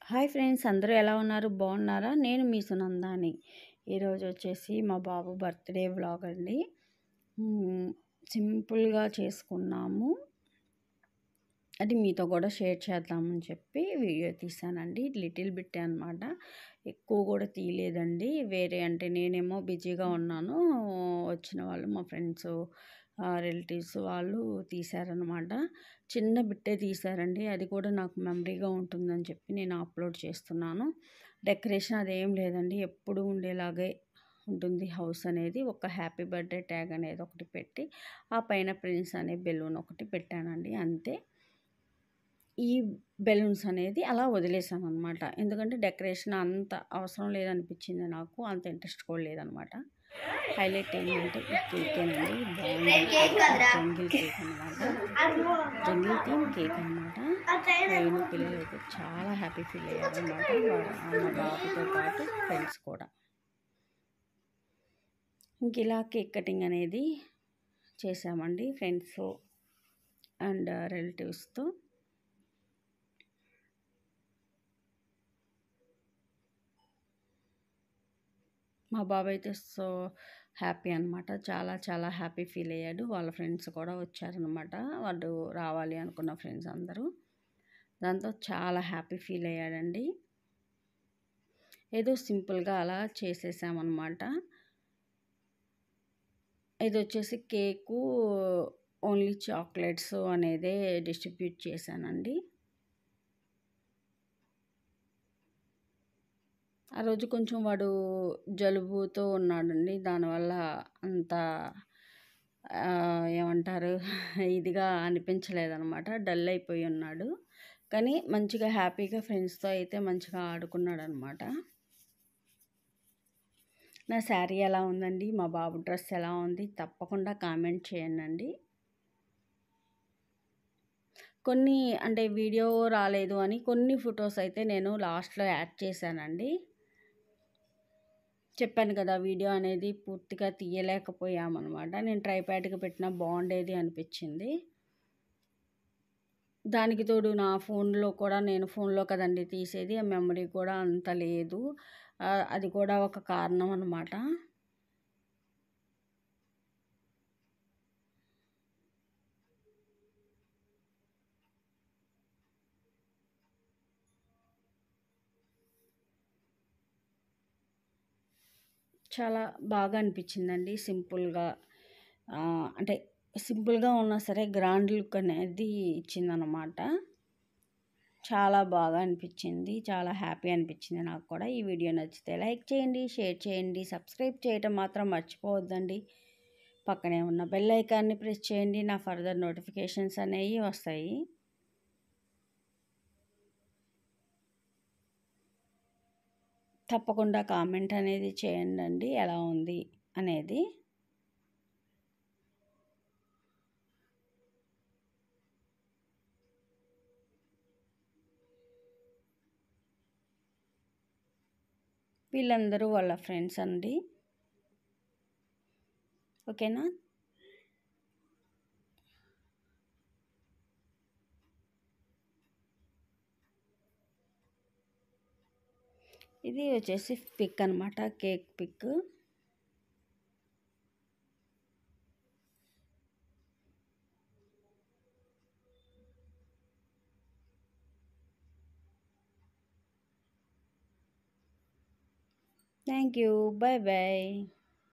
Hi friends, అందరూ ఎలా ఉన్నారు? బాగున్నారా? నేను మీ సునందాని. ఈరోజు వచ్చేసి మా బాబు బర్త్డే వ్లాగ్ అండి. సింపుల్గా చేసుకున్నాము. అది మీతో కూడా షేర్ చేద్దామని చెప్పి వీడియో తీసానండి. లిటిల్ బిట్ అనమాట, ఎక్కువ కూడా తీయలేదండి. వేరే అంటే నేనేమో బిజీగా ఉన్నాను, వచ్చిన వాళ్ళు మా ఫ్రెండ్స్ రిలేటివ్స్ వాళ్ళు తీశారనమాట. చిన్న బిట్టే తీశారండి, అది కూడా నాకు మెమరీగా ఉంటుందని చెప్పి నేను అప్లోడ్ చేస్తున్నాను. డెకరేషన్ అదేం లేదండి, ఎప్పుడు ఉండేలాగే ఉంటుంది హౌస్ అనేది. ఒక హ్యాపీ బర్త్డే ట్యాగ్ అనేది ఒకటి పెట్టి ఆ పైన ప్రిన్స్ అనే బెలూన్ ఒకటి పెట్టానండి, అంతే. ఈ బెలూన్స్ అనేది అలా వదిలేసాను అనమాట, ఎందుకంటే డెకరేషన్ అంత అవసరం లేదనిపించింది నాకు, అంత ఇంట్రెస్ట్ కూడా లేదనమాట. హైలైట్ ఏంటంటే ఈ కేకేనండి, జంగిల్ కేక్ అనమాట, జంగిల్ థీమ్ కేక్ అనమాట. నేను పిల్లలు అయితే చాలా హ్యాపీ ఫీల్ అయ్యారు అనమాట, మా బాబుతో పాటు ఫ్రెండ్స్ కూడా. ఇంక ఇలా కేక్ కటింగ్ అనేది చేసామండి ఫ్రెండ్స్ అండ్ రిలేటివ్స్తో. మా బాబు అయితే సో హ్యాపీ అనమాట, చాలా చాలా హ్యాపీ ఫీల్ అయ్యాడు. వాళ్ళ ఫ్రెండ్స్ కూడా వచ్చారనమాట, వాళ్ళు రావాలి అనుకున్న ఫ్రెండ్స్ అందరూ. దాంతో చాలా హ్యాపీ ఫీల్ అయ్యాడండి. ఏదో సింపుల్గా అలా చేసేసామన్నమాట. ఇది వచ్చేసి కేకు ఓన్లీ చాక్లెట్స్ అనేదే డిస్ట్రిబ్యూట్ చేశానండి. ఆ రోజు కొంచెం వాడు జలుబుతో ఉన్నాడండి, దానివల్ల అంత ఏమంటారు ఇదిగా అనిపించలేదన్నమాట, డల్ అయిపోయి ఉన్నాడు. కానీ మంచిగా హ్యాపీగా ఫ్రెండ్స్తో అయితే మంచిగా ఆడుకున్నాడు అనమాట. నా శారీ ఎలా ఉందండి, మా బాబు డ్రెస్ ఎలా ఉంది, తప్పకుండా కామెంట్ చేయండి. కొన్ని అంటే వీడియో రాలేదు అని కొన్ని ఫొటోస్ అయితే నేను లాస్ట్లో యాడ్ చేశానండి. చెప్పాను కదా, వీడియో అనేది పూర్తిగా తీయలేకపోయామన్నమాట. నేను ట్రైప్యాడ్కి పెట్టినా బాగుండేది అనిపించింది. దానికి తోడు నా ఫోన్లో కూడా, నేను ఫోన్లో కదండి తీసేది, ఆ మెమరీ కూడా అంత లేదు, అది కూడా ఒక కారణం అన్నమాట. చాలా బాగా అనిపించిందండి సింపుల్గా. అంటే సింపుల్గా ఉన్నా సరే గ్రాండ్ లుక్ అనేది ఇచ్చిందనమాట. చాలా బాగా అనిపించింది, చాలా హ్యాపీ అనిపించింది నాకు కూడా. ఈ వీడియో నచ్చితే లైక్ చేయండి, షేర్ చేయండి, సబ్స్క్రైబ్ చేయటం మాత్రం మర్చిపోవద్దండి. పక్కనే ఉన్న బెల్ ఐకాన్ని ప్రెస్ చేయండి, నా ఫర్దర్ నోటిఫికేషన్స్ అనేవి వస్తాయి. తప్పకుండా కామెంట్ అనేది చేయండి ఎలా ఉంది అనేది. వీళ్ళందరూ వాళ్ళ ఫ్రెండ్స్ అండి, ఓకేనా. ఇది వచ్చేసి పిక్ అనమాట, cake pick. Thank you, bye bye.